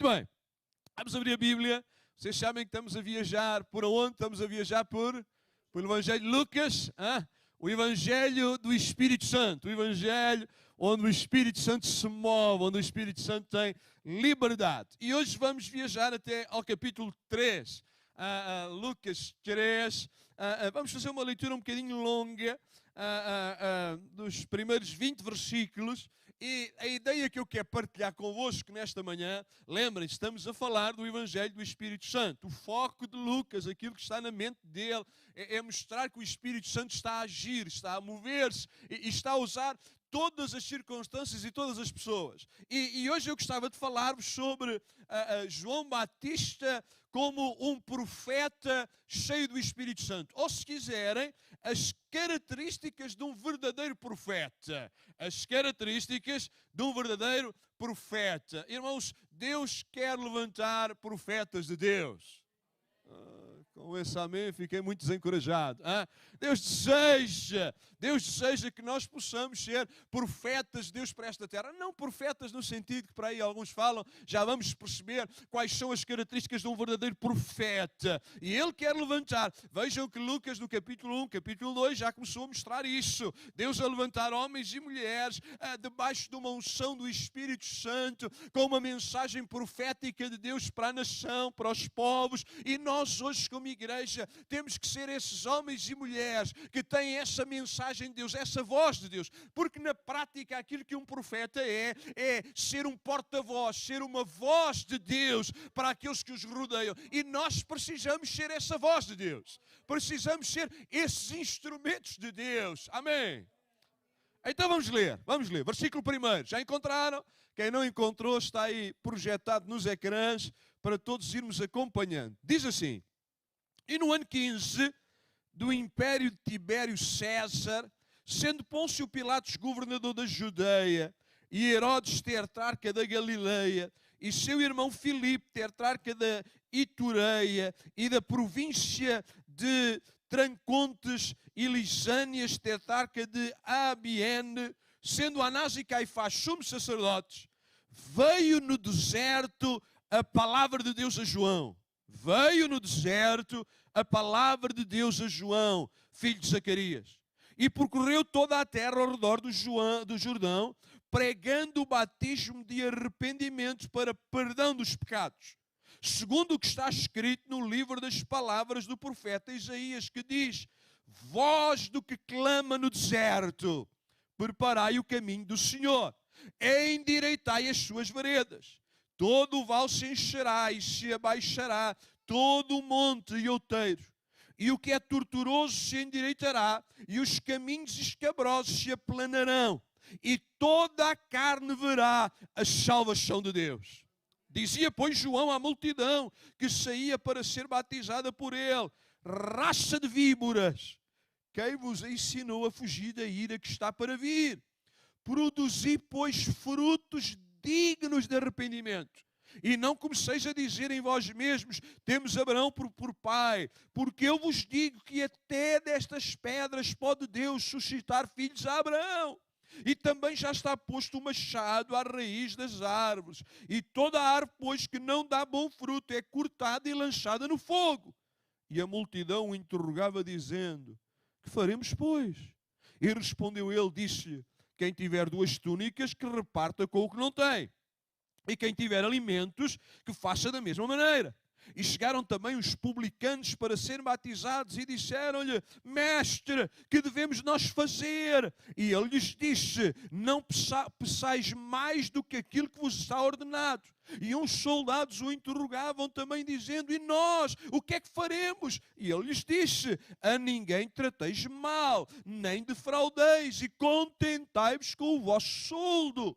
Muito bem, vamos abrir a Bíblia. Vocês sabem que estamos a viajar por onde? Estamos a viajar pelo Evangelho de Lucas, o Evangelho do Espírito Santo, o Evangelho onde o Espírito Santo se move, onde o Espírito Santo tem liberdade. E hoje vamos viajar até ao capítulo 3, Lucas 3. Vamos fazer uma leitura um bocadinho longa dos primeiros 20 versículos. E a ideia que eu quero partilhar convosco nesta manhã, lembrem-se, estamos a falar do Evangelho do Espírito Santo. O foco de Lucas, aquilo que está na mente dele, é mostrar que o Espírito Santo está a agir, está a mover-se e está a usar todas as circunstâncias e todas as pessoas. E hoje eu gostava de falar-vos sobre João Batista como um profeta cheio do Espírito Santo. Ou, se quiserem, as características de um verdadeiro profeta. As características de um verdadeiro profeta. Irmãos, Deus quer levantar profetas de Deus. Com esse amém fiquei muito desencorajado. Deus deseja que nós possamos ser profetas de Deus para esta terra. Não profetas no sentido que para aí alguns falam, já vamos perceber quais são as características de um verdadeiro profeta. E Ele quer levantar. Vejam que Lucas no capítulo 1, capítulo 2 já começou a mostrar isso. Deus a levantar homens e mulheres debaixo de uma unção do Espírito Santo, com uma mensagem profética de Deus para a nação, para os povos. E nós hoje, como igreja, temos que ser esses homens e mulheres que têm essa mensagem de Deus, essa voz de Deus, porque na prática aquilo que um profeta é ser um porta-voz, ser uma voz de Deus para aqueles que os rodeiam, e nós precisamos ser essa voz de Deus, precisamos ser esses instrumentos de Deus, amém? Então vamos ler, versículo 1, já encontraram? Quem não encontrou está aí projetado nos ecrãs para todos irmos acompanhando. Diz assim: e no ano 15 do império de Tibério César, sendo Pôncio Pilatos governador da Judeia, e Herodes tetrarca da Galileia, e seu irmão Filipe tetrarca da Itureia, e da província de Trancontes e Lisânias tetrarca de Abiene, sendo Anás e Caifás sumos sacerdotes, veio no deserto a palavra de Deus a João. Veio no deserto a palavra de Deus a João, filho de Zacarias, e percorreu toda a terra ao redor do Jordão, pregando o batismo de arrependimento para perdão dos pecados, segundo o que está escrito no livro das palavras do profeta Isaías, que diz: voz do que clama no deserto, preparai o caminho do Senhor, endireitai as suas veredas. Todo o vale se encherá e se abaixará, todo o monte e outeiros. E o que é torturoso se endireitará, e os caminhos escabrosos se aplanarão. E toda a carne verá a salvação de Deus. Dizia, pois, João à multidão que saía para ser batizada por ele: raça de víboras, quem vos ensinou a fugir da ira que está para vir? Produzi, pois, frutos dignos de arrependimento. E não comeceis a dizer em vós mesmos: temos Abraão por pai, porque eu vos digo que até destas pedras pode Deus suscitar filhos a Abraão. E também já está posto o machado à raiz das árvores, e toda a árvore, pois, que não dá bom fruto, é cortada e lançada no fogo. E a multidão o interrogava, dizendo: que faremos, pois? E respondeu ele, disse-lhe: quem tiver 2 túnicas, que reparta com o que não tem. E quem tiver alimentos, que faça da mesma maneira. E chegaram também os publicanos para serem batizados e disseram-lhe: mestre, que devemos nós fazer? E ele lhes disse: não peçais mais do que aquilo que vos está ordenado. E uns soldados o interrogavam também, dizendo: e nós, o que é que faremos? E ele lhes disse: a ninguém trateis mal, nem defraudeis, e contentai-vos com o vosso soldo.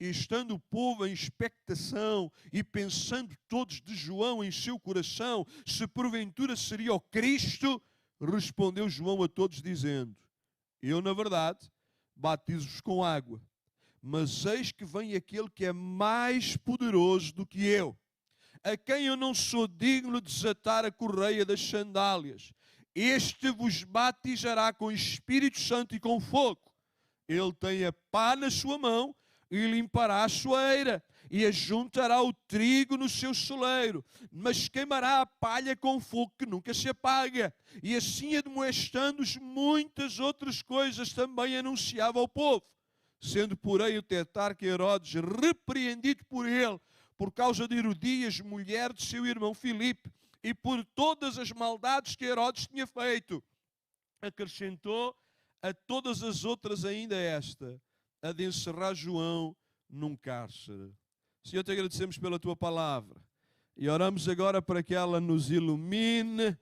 E estando o povo em expectação, e pensando todos de João em seu coração, se porventura seria o Cristo, respondeu João a todos, dizendo: eu, na verdade, batizo-vos com água, mas eis que vem aquele que é mais poderoso do que eu, a quem eu não sou digno de desatar a correia das sandálias. Este vos batizará com Espírito Santo e com fogo. Ele tem a pá na sua mão, e limpará a sua eira, e ajuntará o trigo no seu celeiro, mas queimará a palha com fogo que nunca se apaga. E assim, admoestando-os, muitas outras coisas também anunciava ao povo. Sendo, porém, o tetrarca Herodes repreendido por ele, por causa de Herodias, mulher de seu irmão Filipe, e por todas as maldades que Herodes tinha feito, acrescentou a todas as outras ainda esta, a de encerrar João num cárcere. Senhor, te agradecemos pela tua palavra e oramos agora para que ela nos ilumine,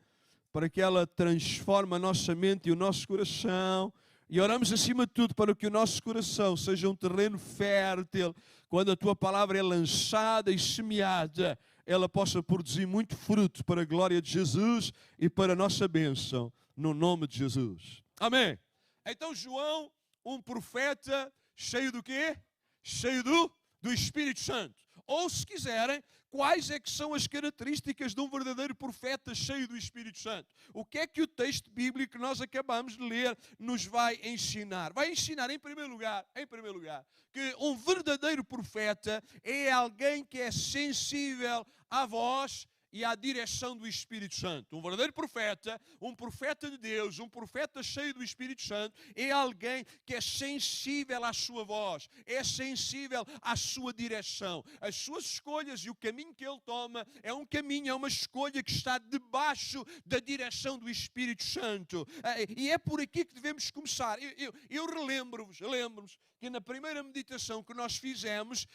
para que ela transforme a nossa mente e o nosso coração, e oramos acima de tudo para que o nosso coração seja um terreno fértil. Quando a tua palavra é lançada e semeada, ela possa produzir muito fruto para a glória de Jesus e para a nossa bênção, no nome de Jesus. Amém. Então João, um profeta cheio do quê? Cheio do Espírito Santo. Ou, se quiserem, quais é que são as características de um verdadeiro profeta cheio do Espírito Santo? O que é que o texto bíblico que nós acabamos de ler nos vai ensinar? Vai ensinar, em primeiro lugar, que um verdadeiro profeta é alguém que é sensível à voz e à direção do Espírito Santo. Um verdadeiro profeta, um profeta de Deus, um profeta cheio do Espírito Santo, é alguém que é sensível à sua voz, é sensível à sua direção. As suas escolhas e o caminho que ele toma é um caminho, é uma escolha que está debaixo da direção do Espírito Santo. E é por aqui que devemos começar. Eu relembro-vos que na primeira meditação que nós fizemos,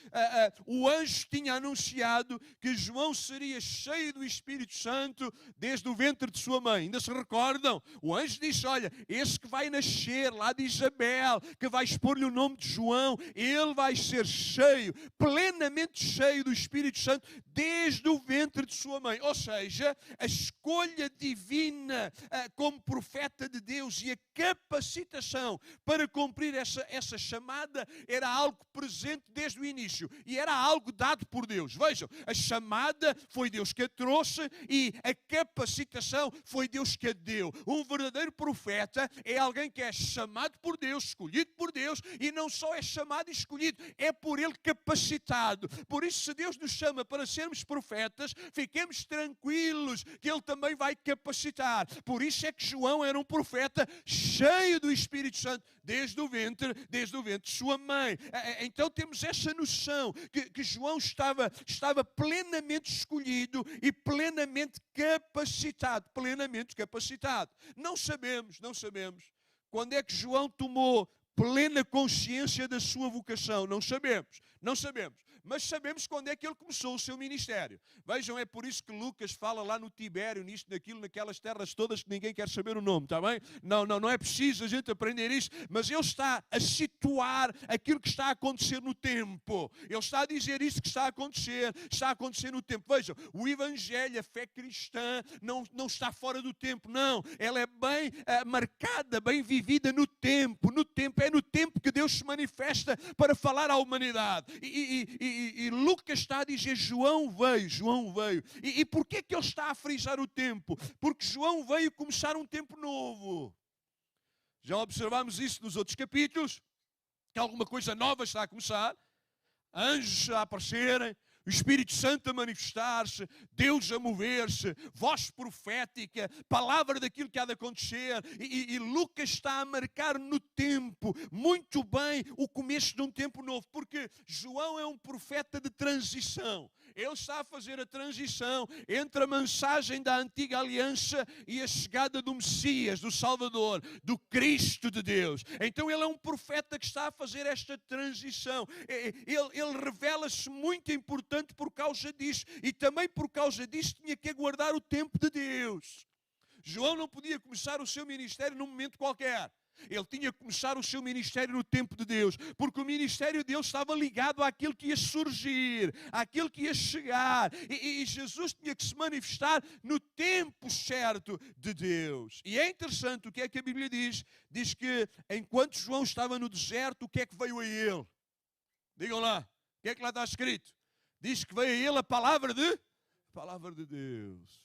o anjo tinha anunciado que João seria cheio do Espírito Santo desde o ventre de sua mãe. Ainda se recordam? O anjo disse, olha, esse que vai nascer lá de Isabel, que vai expor-lhe o nome de João, ele vai ser cheio, plenamente cheio do Espírito Santo desde o ventre de sua mãe. Ou seja, a escolha divina como profeta de Deus e a capacitação para cumprir essa chamada era algo presente desde o início e era algo dado por Deus. Vejam, a chamada foi Deus que a trouxe e a capacitação foi Deus que a deu. Um verdadeiro profeta é alguém que é chamado por Deus, escolhido por Deus, e não só é chamado e escolhido, é por Ele capacitado. Por isso, se Deus nos chama para sermos profetas, fiquemos tranquilos que Ele também vai capacitar. Por isso é que João era um profeta cheio do Espírito Santo desde o ventre de sua mãe. Então temos essa noção que João estava plenamente escolhido e plenamente capacitado. Não sabemos quando é que João tomou plena consciência da sua vocação. Não sabemos. Mas sabemos quando é que ele começou o seu ministério. Vejam, é por isso que Lucas fala lá no Tibério, nisto, naquilo, naquelas terras todas que ninguém quer saber o nome, está bem? Não é preciso a gente aprender isso, mas ele está a situar aquilo que está a acontecer no tempo. Ele está a dizer isso que está a acontecer no tempo. Vejam, o Evangelho, a fé cristã, não está fora do tempo, não. Ela é bem marcada, bem vivida no tempo. É no tempo que Deus se manifesta para falar à humanidade. E Lucas está a dizer, João veio. E porquê que ele está a frisar o tempo? Porque João veio começar um tempo novo. Já observamos isso nos outros capítulos, que alguma coisa nova está a começar, anjos a aparecerem, o Espírito Santo a manifestar-se, Deus a mover-se, voz profética, palavra daquilo que há de acontecer. E Lucas está a marcar no tempo, muito bem, o começo de um tempo novo, porque João é um profeta de transição. Ele está a fazer a transição entre a mensagem da antiga aliança e a chegada do Messias, do Salvador, do Cristo de Deus. Então ele é um profeta que está a fazer esta transição. Ele revela-se muito importante por causa disso. E também por causa disso tinha que aguardar o tempo de Deus. João não podia começar o seu ministério num momento qualquer. Ele tinha que começar o seu ministério no tempo de Deus, porque o ministério dele estava ligado àquilo que ia surgir, àquilo que ia chegar, e Jesus tinha que se manifestar no tempo certo de Deus. E é interessante o que é que a Bíblia diz. Diz que enquanto João estava no deserto, o que é que veio a ele? Digam lá, o que é que lá está escrito? Diz que veio a ele a palavra de Deus.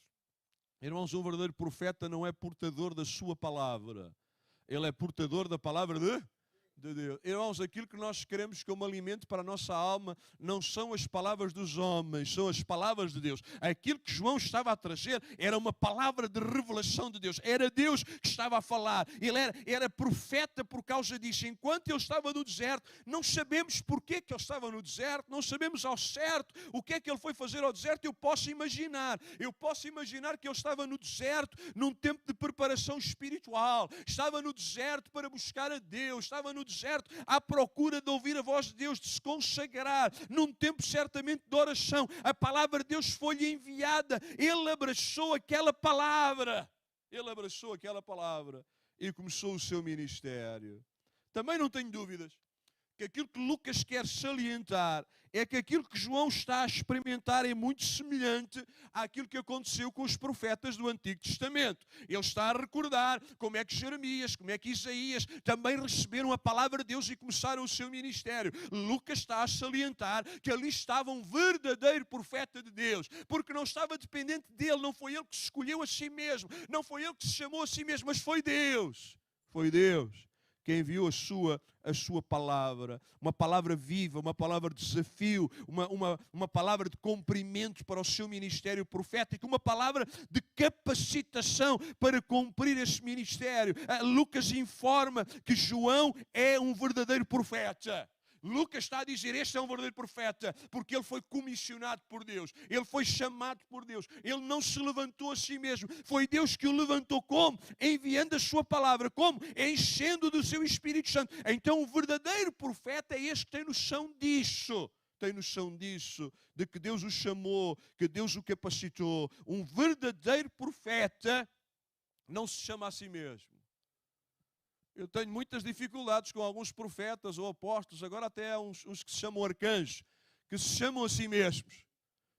Irmãos, um verdadeiro profeta não é portador da sua palavra. Ele é portador da palavra de Deus. Irmãos, aquilo que nós queremos como alimento para a nossa alma não são as palavras dos homens, são as palavras de Deus. Aquilo que João estava a trazer era uma palavra de revelação de Deus. Era Deus que estava a falar. Ele era profeta por causa disso. Enquanto ele estava no deserto, não sabemos porquê que ele estava no deserto, não sabemos ao certo o que é que ele foi fazer ao deserto. Eu posso imaginar que ele estava no deserto num tempo de preparação espiritual. Estava no deserto para buscar a Deus. Estava no deserto à procura de ouvir a voz de Deus, de se consagrar, num tempo certamente de oração. A palavra de Deus foi-lhe enviada, ele abraçou aquela palavra, e começou o seu ministério. Também não tenho dúvidas que aquilo que Lucas quer salientar é que aquilo que João está a experimentar é muito semelhante àquilo que aconteceu com os profetas do Antigo Testamento. Ele está a recordar como é que Jeremias, como é que Isaías também receberam a palavra de Deus e começaram o seu ministério. Lucas está a salientar que ali estava um verdadeiro profeta de Deus, porque não estava dependente dele, não foi ele que se escolheu a si mesmo, não foi ele que se chamou a si mesmo, mas foi Deus. Foi Deus que enviou a sua palavra, uma palavra viva, uma palavra de desafio, uma palavra de cumprimento para o seu ministério profético, uma palavra de capacitação para cumprir esse ministério. Lucas informa que João é um verdadeiro profeta. Lucas está a dizer, este é um verdadeiro profeta, porque ele foi comissionado por Deus, ele foi chamado por Deus, ele não se levantou a si mesmo, foi Deus que o levantou. Como? Enviando a sua palavra. Como? Enchendo do seu Espírito Santo. Então o verdadeiro profeta é este que tem noção disso. Tem noção disso, de que Deus o chamou, que Deus o capacitou. Um verdadeiro profeta não se chama a si mesmo. Eu tenho muitas dificuldades com alguns profetas ou apóstolos, agora até há uns que se chamam arcanjos, que se chamam a si mesmos.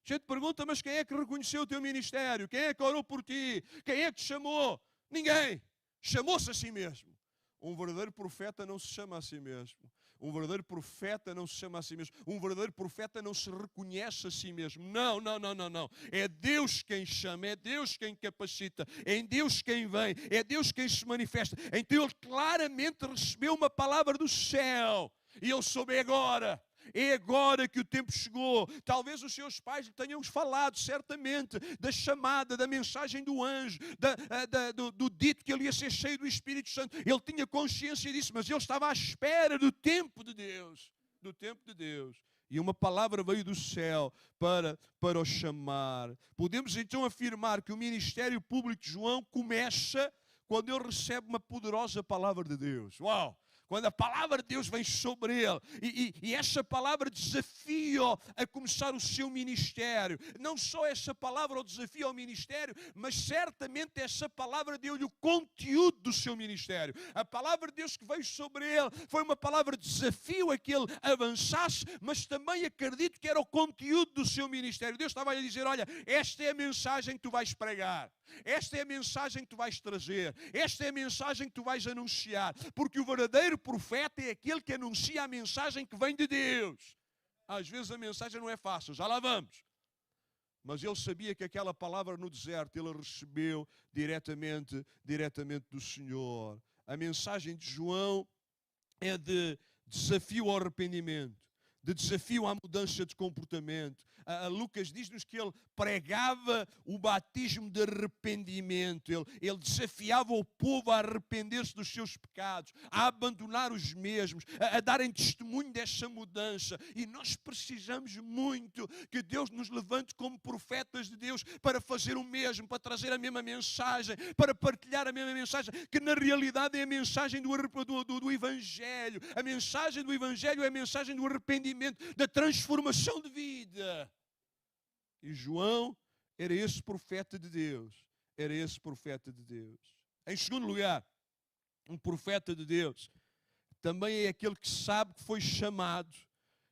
A gente pergunta, mas quem é que reconheceu o teu ministério? Quem é que orou por ti? Quem é que te chamou? Ninguém. Chamou-se a si mesmo. Um verdadeiro profeta não se chama a si mesmo. Um verdadeiro profeta não se chama a si mesmo. Um verdadeiro profeta não se reconhece a si mesmo. Não. É Deus quem chama, é Deus quem capacita, é Deus quem vem, é Deus quem se manifesta. Então ele claramente recebeu uma palavra do céu. E ele soube agora. É agora que o tempo chegou. Talvez os seus pais lhe tenham falado, certamente, da chamada, da mensagem do anjo, do dito que ele ia ser cheio do Espírito Santo. Ele tinha consciência disso, mas ele estava à espera do tempo de Deus. Do tempo de Deus. E uma palavra veio do céu para o chamar. Podemos então afirmar que o ministério público de João começa quando ele recebe uma poderosa palavra de Deus. Uau! Quando a palavra de Deus vem sobre ele, e essa palavra desafia-o a começar o seu ministério. Não só essa palavra o desafia ao ministério, mas certamente essa palavra deu-lhe o conteúdo do seu ministério. A palavra de Deus que veio sobre ele foi uma palavra de desafio a que ele avançasse, mas também acredito que era o conteúdo do seu ministério. Deus estava a dizer, olha, esta é a mensagem que tu vais pregar. Esta é a mensagem que tu vais trazer. Esta é a mensagem que tu vais anunciar. Porque o verdadeiro profeta é aquele que anuncia a mensagem que vem de Deus. Às vezes a mensagem não é fácil, já lá vamos. Mas ele sabia que aquela palavra no deserto ele recebeu diretamente do Senhor. A mensagem de João é de desafio ao arrependimento, de desafio à mudança de comportamento. Lucas diz-nos que ele pregava o batismo de arrependimento. Ele desafiava o povo a arrepender-se dos seus pecados, a abandonar os mesmos, a darem testemunho dessa mudança. E nós precisamos muito que Deus nos levante como profetas de Deus para fazer o mesmo, para trazer a mesma mensagem, para partilhar a mesma mensagem, que na realidade é a mensagem do Evangelho. A mensagem do Evangelho é a mensagem do arrependimento, da transformação de vida. E João era esse profeta de Deus. Era esse profeta de Deus. Em segundo lugar, um profeta de Deus também é aquele que sabe que foi chamado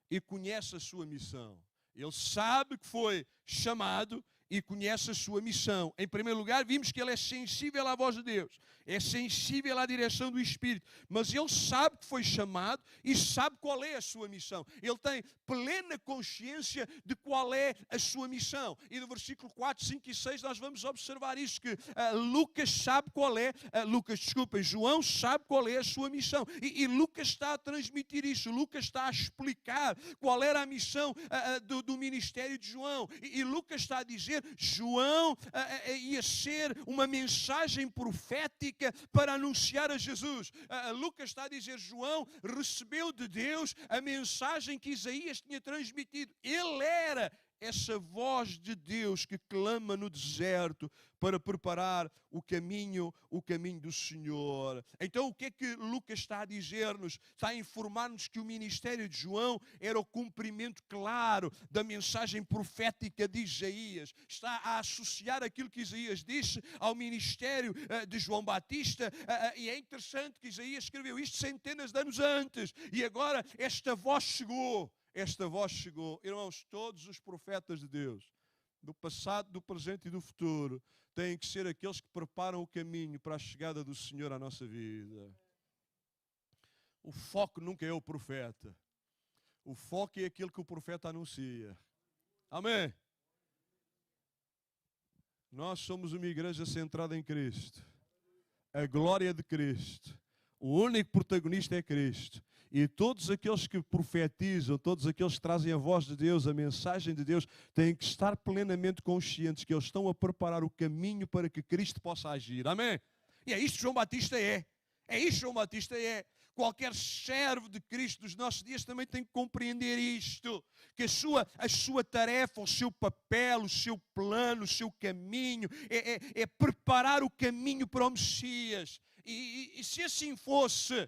e conhece a sua missão. Ele sabe que foi chamado e conhece a sua missão. Em primeiro lugar, vimos que ele é sensível à voz de Deus, é sensível à direção do Espírito, mas ele sabe que foi chamado e sabe qual é a sua missão. Ele tem plena consciência de qual é a sua missão. E no versículo 4, 5 e 6 nós vamos observar isso, que João sabe qual é a sua missão. E Lucas está a transmitir isso, Lucas está a explicar qual era a missão do ministério de João. E Lucas está a dizer, João ia ser uma mensagem profética para anunciar a Jesus. Lucas está a dizer, João recebeu de Deus a mensagem que Isaías tinha transmitido. Ele era essa voz de Deus que clama no deserto para preparar o caminho do Senhor. Então o que é que Lucas está a dizer-nos? Está a informar-nos que o ministério de João era o cumprimento claro da mensagem profética de Isaías. Está a associar aquilo que Isaías disse ao ministério de João Batista, e é interessante que Isaías escreveu isto centenas de anos antes, e agora esta voz chegou. Irmãos, todos os profetas de Deus, do passado, do presente e do futuro, têm que ser aqueles que preparam o caminho para a chegada do Senhor à nossa vida. O foco nunca é o profeta. O foco é aquilo que o profeta anuncia. Amém? Nós somos uma igreja centrada em Cristo. A glória de Cristo. O único protagonista é Cristo. E todos aqueles que profetizam, todos aqueles que trazem a voz de Deus, a mensagem de Deus, têm que estar plenamente conscientes que eles estão a preparar o caminho para que Cristo possa agir. Amém? E é isto que João Batista é. É isto que João Batista é. Qualquer servo de Cristo dos nossos dias também tem que compreender isto. Que a sua tarefa, o seu papel, o seu plano, o seu caminho é preparar o caminho para o Messias. E se assim fosse,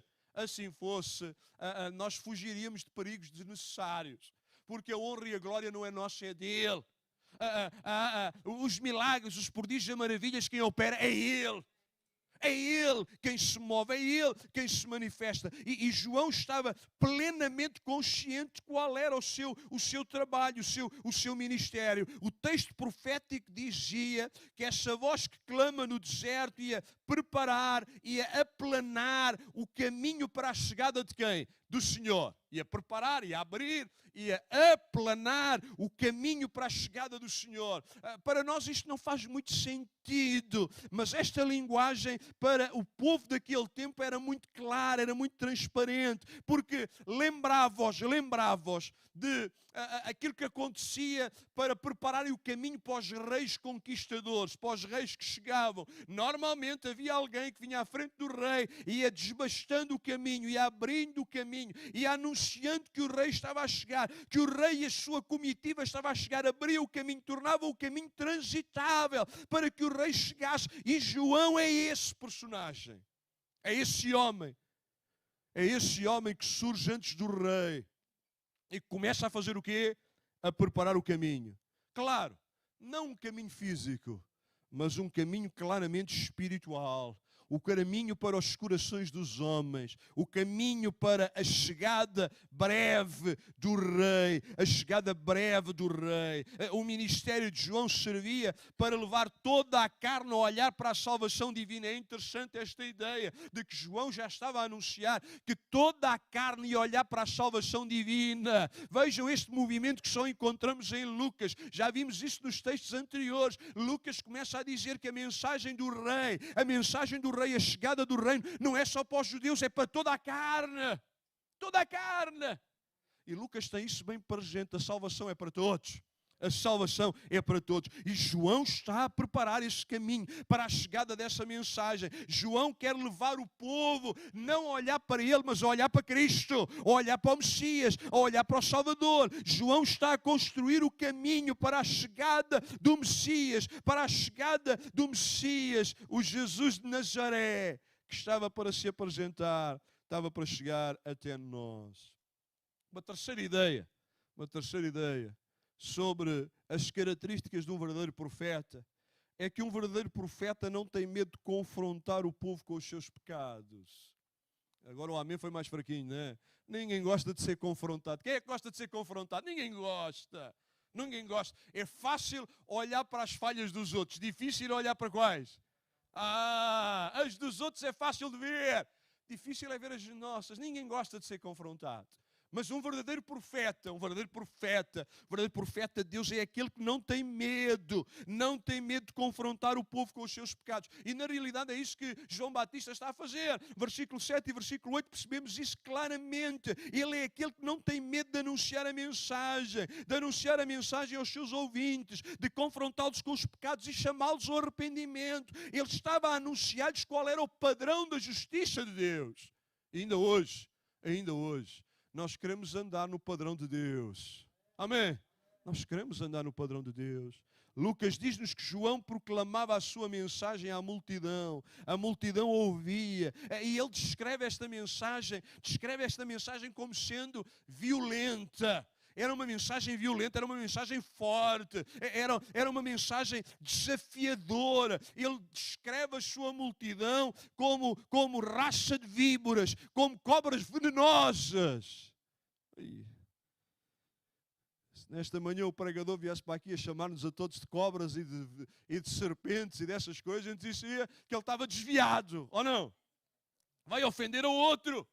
nós fugiríamos de perigos desnecessários, porque a honra e a glória não é nossa, é dele. Os milagres, os prodígios e maravilhas, quem opera é Ele. É Ele quem se move, é Ele quem se manifesta. E João estava plenamente consciente de qual era o seu trabalho, o seu ministério. O texto profético dizia que essa voz que clama no deserto ia preparar, ia aplanar o caminho para a chegada de quem? Do Senhor. Ia preparar, ia abrir, ia aplanar o caminho para a chegada do Senhor. Para nós isto não faz muito sentido, mas esta linguagem para o povo daquele tempo era muito clara, era muito transparente, porque lembrava-os de aquilo que acontecia para prepararem o caminho para os reis conquistadores, para os reis que chegavam. Normalmente havia alguém que vinha à frente do rei e ia desbastando o caminho, ia abrindo o caminho, ia anunciando que o rei estava a chegar, que o rei e a sua comitiva estava a chegar, abria o caminho, tornava o caminho transitável para que o rei chegasse. E João é esse personagem, é esse homem que surge antes do rei e começa a fazer o quê? A preparar o caminho. Claro, não um caminho físico, mas um caminho claramente espiritual. O caminho para os corações dos homens, o caminho para a chegada breve do rei, O ministério de João servia para levar toda a carne a olhar para a salvação divina. É interessante esta ideia de que João já estava a anunciar que toda a carne ia olhar para a salvação divina. Vejam este movimento que só encontramos em Lucas. Já vimos isso nos textos anteriores. Lucas começa a dizer que a mensagem do rei, a chegada do reino, não é só para os judeus, é para toda a carne. Toda a carne. E Lucas tem isso bem presente. A salvação é para todos. A salvação é para todos. E João está a preparar esse caminho para a chegada dessa mensagem. João quer levar o povo não a olhar para ele, mas a olhar para Cristo, a olhar para o Messias, a olhar para o Salvador. João está a construir o caminho para a chegada do Messias, o Jesus de Nazaré, que estava para se apresentar, estava para chegar até nós. Uma terceira ideia sobre as características de um verdadeiro profeta é que um verdadeiro profeta não tem medo de confrontar o povo com os seus pecados. Agora o amém foi mais fraquinho, não é? Ninguém gosta de ser confrontado. Quem é que gosta de ser confrontado? Ninguém gosta. Ninguém gosta. É fácil olhar para as falhas dos outros, difícil olhar para quais? As dos outros é fácil de ver. Difícil é ver as nossas. Ninguém gosta de ser confrontado. Mas um verdadeiro profeta de Deus é aquele que não tem medo de confrontar o povo com os seus pecados. E na realidade é isso que João Batista está a fazer. Versículo 7 e versículo 8 percebemos isso claramente. Ele é aquele que não tem medo de anunciar a mensagem aos seus ouvintes, de confrontá-los com os pecados e chamá-los ao arrependimento. Ele estava a anunciar-lhes qual era o padrão da justiça de Deus. E ainda hoje, nós queremos andar no padrão de Deus. Amém? Nós queremos andar no padrão de Deus. Lucas diz-nos que João proclamava a sua mensagem à multidão. A multidão ouvia. E ele descreve esta mensagem como sendo violenta. Era uma mensagem violenta, era uma mensagem forte, era uma mensagem desafiadora. Ele descreve a sua multidão como raça de víboras, como cobras venenosas. Se nesta manhã o pregador viesse para aqui a chamar-nos a todos de cobras e de serpentes e dessas coisas, a gente dizia que ele estava desviado, ou não? Vai ofender o outro,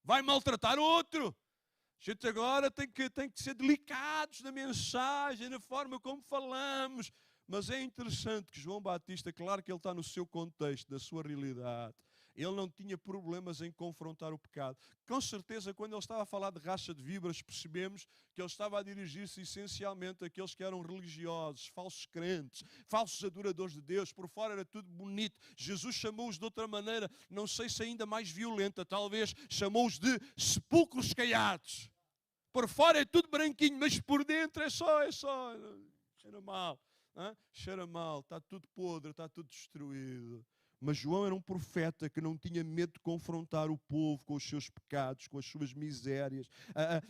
vai maltratar o outro. A gente agora tem que ser delicados na mensagem, na forma como falamos. Mas é interessante que João Batista, claro que ele está no seu contexto, da sua realidade. Ele não tinha problemas em confrontar o pecado. Com certeza, quando ele estava a falar de raça de víboras, percebemos que ele estava a dirigir-se essencialmente àqueles que eram religiosos, falsos crentes, falsos adoradores de Deus. Por fora era tudo bonito. Jesus chamou-os de outra maneira, não sei se ainda mais violenta, talvez chamou-os de sepulcros caiados. Por fora é tudo branquinho, mas por dentro é só, cheira mal. Cheira mal, está tudo podre, está tudo destruído. Mas João era um profeta que não tinha medo de confrontar o povo com os seus pecados, com as suas misérias.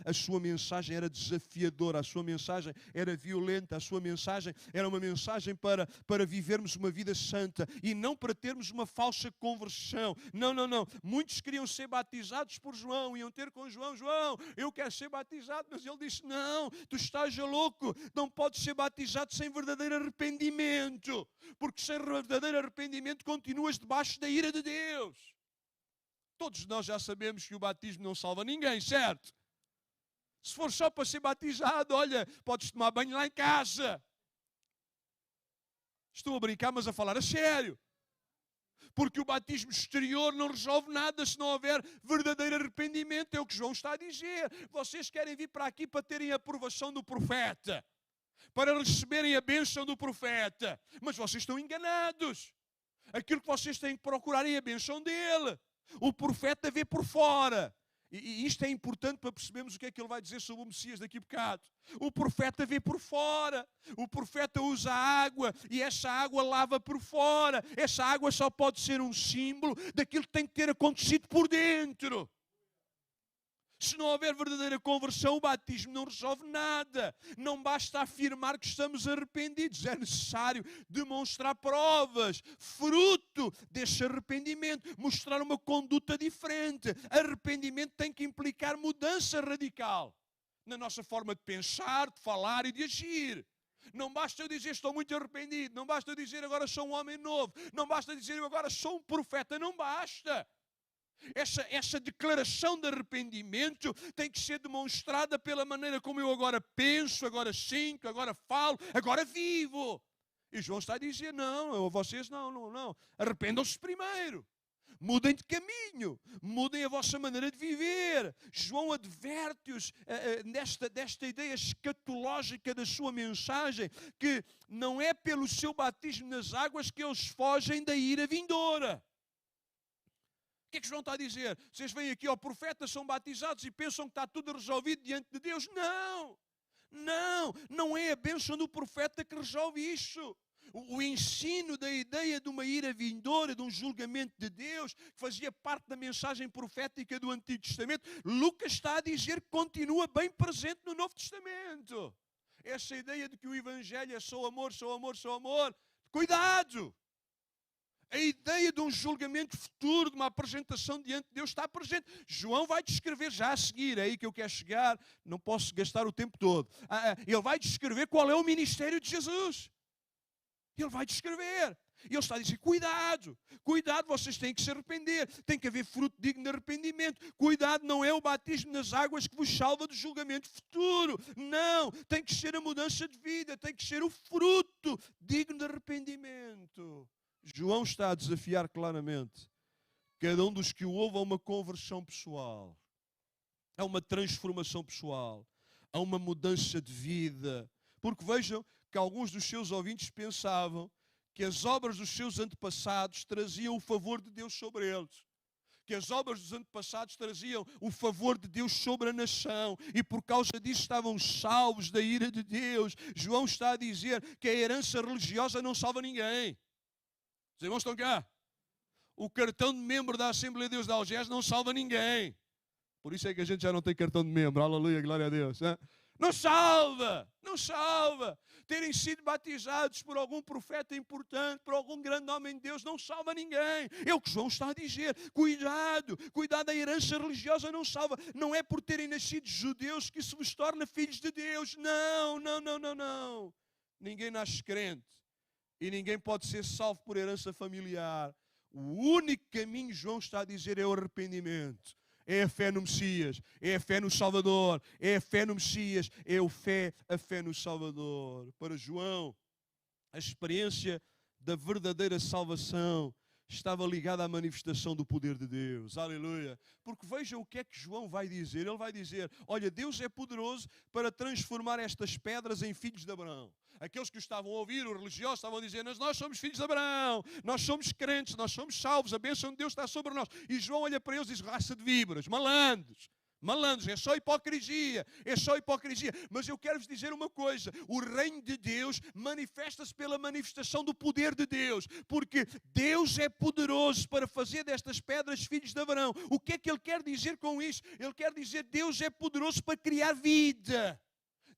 A sua mensagem era desafiadora, a sua mensagem era violenta, a sua mensagem era uma mensagem para vivermos uma vida santa e não para termos uma falsa conversão. Não. Muitos queriam ser batizados por João, iam ter com João, eu quero ser batizado, mas ele disse, não, tu estás louco, não podes ser batizado sem verdadeiro arrependimento, porque sem verdadeiro arrependimento continuas debaixo da ira de Deus. Todos nós já sabemos que o batismo não salva ninguém, certo? Se for só para ser batizado, olha, podes tomar banho lá em casa. Estou a brincar, mas a falar a sério. Porque o batismo exterior não resolve nada se não houver verdadeiro arrependimento. É o que João está a dizer. Vocês querem vir para aqui para terem a aprovação do profeta, para receberem a bênção do profeta, mas vocês estão enganados. Aquilo que vocês têm que procurar é a bênção dele. O profeta vê por fora. E isto é importante para percebermos o que é que ele vai dizer sobre o Messias daqui a bocado. O profeta vê por fora. O profeta usa água e essa água lava por fora. Essa água só pode ser um símbolo daquilo que tem que ter acontecido por dentro. Se não houver verdadeira conversão, o batismo não resolve nada. Não basta afirmar que estamos arrependidos. É necessário demonstrar provas, fruto desse arrependimento. Mostrar uma conduta diferente. Arrependimento tem que implicar mudança radical na nossa forma de pensar, de falar e de agir. Não basta eu dizer estou muito arrependido. Não basta eu dizer agora sou um homem novo. Não basta dizer eu agora sou um profeta. Não basta. Essa declaração de arrependimento tem que ser demonstrada pela maneira como eu agora penso, agora sinto, agora falo, agora vivo. E João está a dizer, não, vocês não. Arrependam-se primeiro. Mudem de caminho. Mudem a vossa maneira de viver. João adverte-os desta ideia escatológica da sua mensagem, que não é pelo seu batismo nas águas que eles fogem da ira vindoura. O que é que João está a dizer? Vocês vêm aqui ao profeta, são batizados e pensam que está tudo resolvido diante de Deus? Não é a bênção do profeta que resolve isso. O ensino da ideia de uma ira vindoura, de um julgamento de Deus, que fazia parte da mensagem profética do Antigo Testamento, Lucas está a dizer que continua bem presente no Novo Testamento. Essa ideia de que o Evangelho é só amor, cuidado! A ideia de um julgamento futuro, de uma apresentação diante de Deus está presente. João vai descrever já a seguir, é aí que eu quero chegar, não posso gastar o tempo todo. Ele vai descrever qual é o ministério de Jesus. Ele vai descrever. E ele está a dizer, cuidado, cuidado, vocês têm que se arrepender, tem que haver fruto digno de arrependimento. Cuidado, não é o batismo nas águas que vos salva do julgamento futuro. Não, tem que ser a mudança de vida, tem que ser o fruto digno de arrependimento. João está a desafiar claramente cada um dos que o ouve a uma conversão pessoal, a uma transformação pessoal, a uma mudança de vida. Porque vejam que alguns dos seus ouvintes pensavam que as obras dos seus antepassados traziam o favor de Deus sobre eles. Que as obras dos antepassados traziam o favor de Deus sobre a nação e por causa disso estavam salvos da ira de Deus. João está a dizer que a herança religiosa não salva ninguém. Os irmãos estão cá? O cartão de membro da Assembleia de Deus de Algés não salva ninguém. Por isso é que a gente já não tem cartão de membro. Aleluia, glória a Deus. Hein? Não salva, não salva. Terem sido batizados por algum profeta importante, por algum grande homem de Deus, não salva ninguém. É o que João está a dizer. Cuidado, cuidado, a herança religiosa não salva. Não é por terem nascido judeus que se vos torna filhos de Deus. Não, não, não, não, não. Ninguém nasce crente. E ninguém pode ser salvo por herança familiar. O único caminho, João está a dizer, é o arrependimento. É a fé no Messias, é a fé no Salvador, é a fé no Messias, é a fé no Salvador. Para João, a experiência da verdadeira salvação estava ligada à manifestação do poder de Deus. Aleluia. Porque vejam o que é que João vai dizer. Ele vai dizer, olha, Deus é poderoso para transformar estas pedras em filhos de Abraão. Aqueles que o estavam a ouvir, os religiosos, estavam a dizer, nós somos filhos de Abraão, nós somos crentes, nós somos salvos, a bênção de Deus está sobre nós. E João olha para eles e diz, raça de víboras, malandros. Malandros, é só hipocrisia, é só hipocrisia. Mas eu quero-vos dizer uma coisa, o reino de Deus manifesta-se pela manifestação do poder de Deus, porque Deus é poderoso para fazer destas pedras filhos de Abraão. O que é que ele quer dizer com isso? Ele quer dizer, Deus é poderoso para criar vida.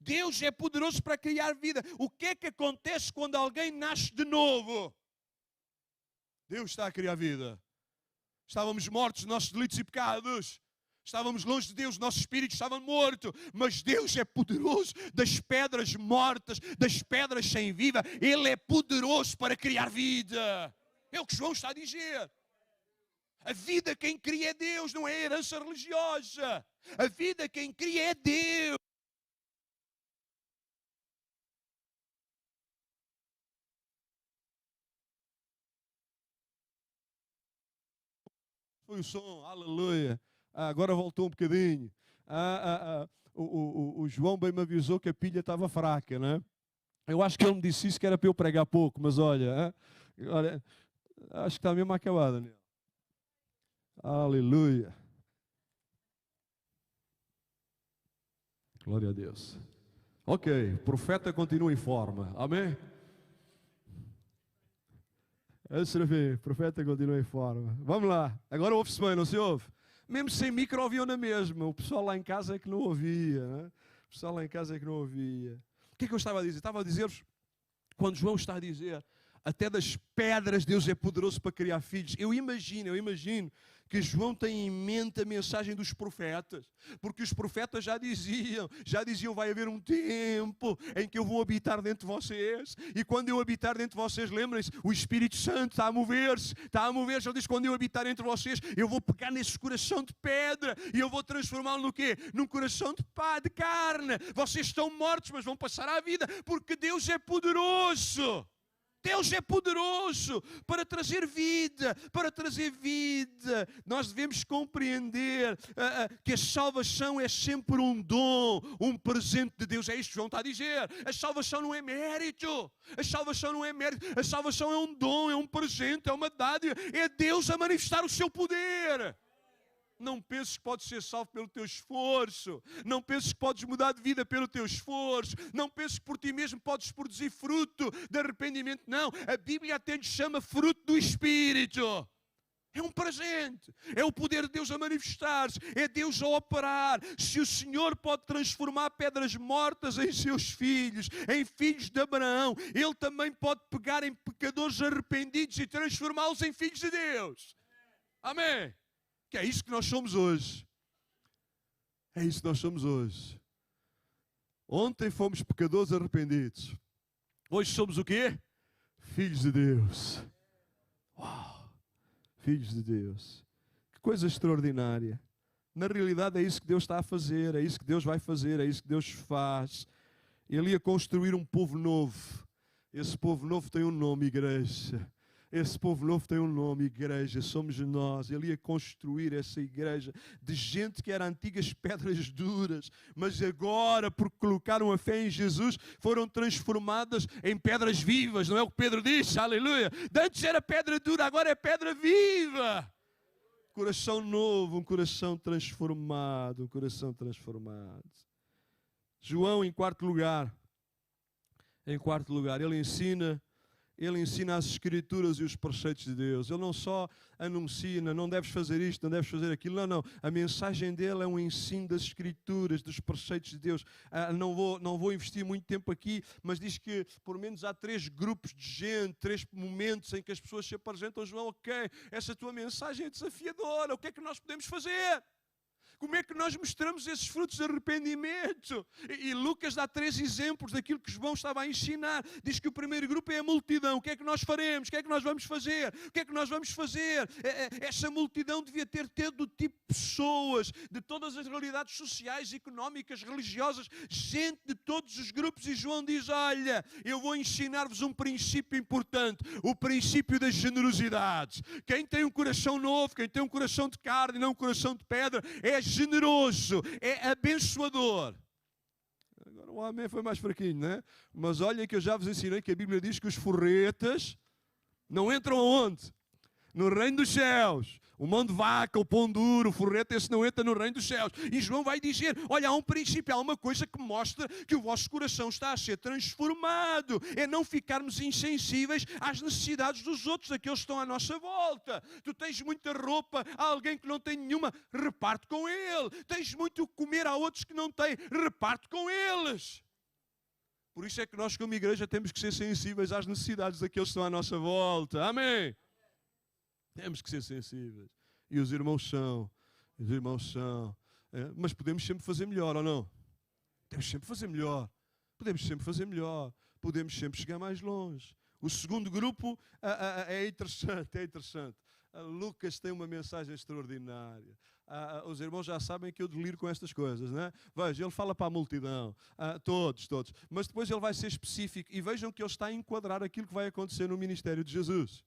Deus é poderoso para criar vida. O que é que acontece quando alguém nasce de novo? Deus está a criar vida. Estávamos mortos dos nossos delitos e pecados. Estávamos longe de Deus, nosso espírito estava morto, mas Deus é poderoso das pedras mortas, das pedras sem vida. Ele é poderoso para criar vida. É o que João está a dizer. A vida quem cria é Deus, não é herança religiosa. A vida quem cria é Deus. Foi o som, aleluia. Agora voltou um bocadinho. O João bem me avisou que a pilha estava fraca, né? Eu acho que ele me disse isso que era para eu pregar pouco, mas olha, acho que está mesmo acabada, né? Aleluia. Glória a Deus. Ok, o profeta continua em forma. Amém? O profeta continua em forma. Vamos lá. Agora ouve-se bem, não se ouve? Mesmo sem micro ouviam na mesma. O pessoal lá em casa é que não ouvia. Né? O pessoal lá em casa é que não ouvia. O que é que eu estava a dizer? Estava a dizer-vos, quando João está a dizer, até das pedras Deus é poderoso para criar filhos. Eu imagino que João tem em mente a mensagem dos profetas. Porque os profetas já diziam, vai haver um tempo em que eu vou habitar dentro de vocês. E quando eu habitar dentro de vocês, lembrem-se, o Espírito Santo está a mover-se. Ele diz, quando eu habitar entre vocês, eu vou pegar nesse coração de pedra e eu vou transformá-lo no quê? Num coração de carne. Vocês estão mortos, mas vão passar à vida, porque Deus é poderoso. Deus é poderoso para trazer vida, Nós devemos compreender que a salvação é sempre um dom, um presente de Deus. É isto que João está a dizer. A salvação não é mérito. A salvação é um dom, é um presente, é uma dádiva. É Deus a manifestar o seu poder. Não penses que podes ser salvo pelo teu esforço. Não penses que podes mudar de vida pelo teu esforço. Não penses que por ti mesmo podes produzir fruto de arrependimento. Não, a Bíblia até lhe chama fruto do Espírito. É um presente. É o poder de Deus a manifestar-se. É Deus a operar. Se o Senhor pode transformar pedras mortas em seus filhos, em filhos de Abraão, Ele também pode pegar em pecadores arrependidos e transformá-los em filhos de Deus. Amém? Que é isso que nós somos hoje. É isso que nós somos hoje. Ontem fomos pecadores arrependidos. Hoje somos o quê? Filhos de Deus. Uau! Filhos de Deus. Que coisa extraordinária. Na realidade é isso que Deus está a fazer, é isso que Deus vai fazer, é isso que Deus faz. Ele ia construir um povo novo. Esse povo novo tem um nome, igreja. Esse povo novo tem um nome, igreja. Somos nós. Ele ia construir essa igreja de gente que era antigas pedras duras, mas agora, por colocaram a fé em Jesus, foram transformadas em pedras vivas. Não é o que Pedro diz? Aleluia! Antes era pedra dura, agora é pedra viva. Coração novo, um coração transformado, um coração transformado. João, em quarto lugar, ele ensina as Escrituras e os preceitos de Deus. Ele não só anuncia, não deves fazer isto, não deves fazer aquilo. Não. A mensagem dele é um ensino das Escrituras, dos preceitos de Deus. Não vou investir muito tempo aqui, mas diz que, por menos, há 3 grupos de gente, 3 momentos em que as pessoas se apresentam. João, ok, essa tua mensagem é desafiadora. O que é que nós podemos fazer? Como é que nós mostramos esses frutos de arrependimento? E Lucas dá 3 exemplos daquilo que João estava a ensinar. Diz que o primeiro grupo é a multidão. O que é que nós faremos? O que é que nós vamos fazer? O que é que nós vamos fazer? Essa multidão devia ter todo tipo de pessoas, de todas as realidades sociais, económicas, religiosas, gente de todos os grupos. E João diz, olha, eu vou ensinar-vos um princípio importante, o princípio da generosidade. Quem tem um coração novo, quem tem um coração de carne e não um coração de pedra, é generoso, é abençoador. Agora o amém foi mais fraquinho, não é? Mas olhem que eu já vos ensinei que a Bíblia diz que os forretas não entram aonde? No reino dos céus. O mão de vaca, o pão duro, o forreta, esse não entra no reino dos céus. E João vai dizer, olha, há um princípio, há uma coisa que mostra que o vosso coração está a ser transformado. É não ficarmos insensíveis às necessidades dos outros, daqueles que estão à nossa volta. Tu tens muita roupa, há alguém que não tem nenhuma, reparte com ele. Tens muito comer, há outros que não têm, reparte com eles. Por isso é que nós, como igreja, temos que ser sensíveis às necessidades daqueles que estão à nossa volta. Amém? Temos que ser sensíveis. E os irmãos são. Mas podemos sempre fazer melhor, ou não? Podemos sempre fazer melhor. Podemos sempre chegar mais longe. O segundo grupo é interessante. Lucas tem uma mensagem extraordinária. Os irmãos já sabem que eu deliro com estas coisas, não é? Veja, ele fala para a multidão, todos. Mas depois ele vai ser específico. E vejam que ele está a enquadrar aquilo que vai acontecer no ministério de Jesus.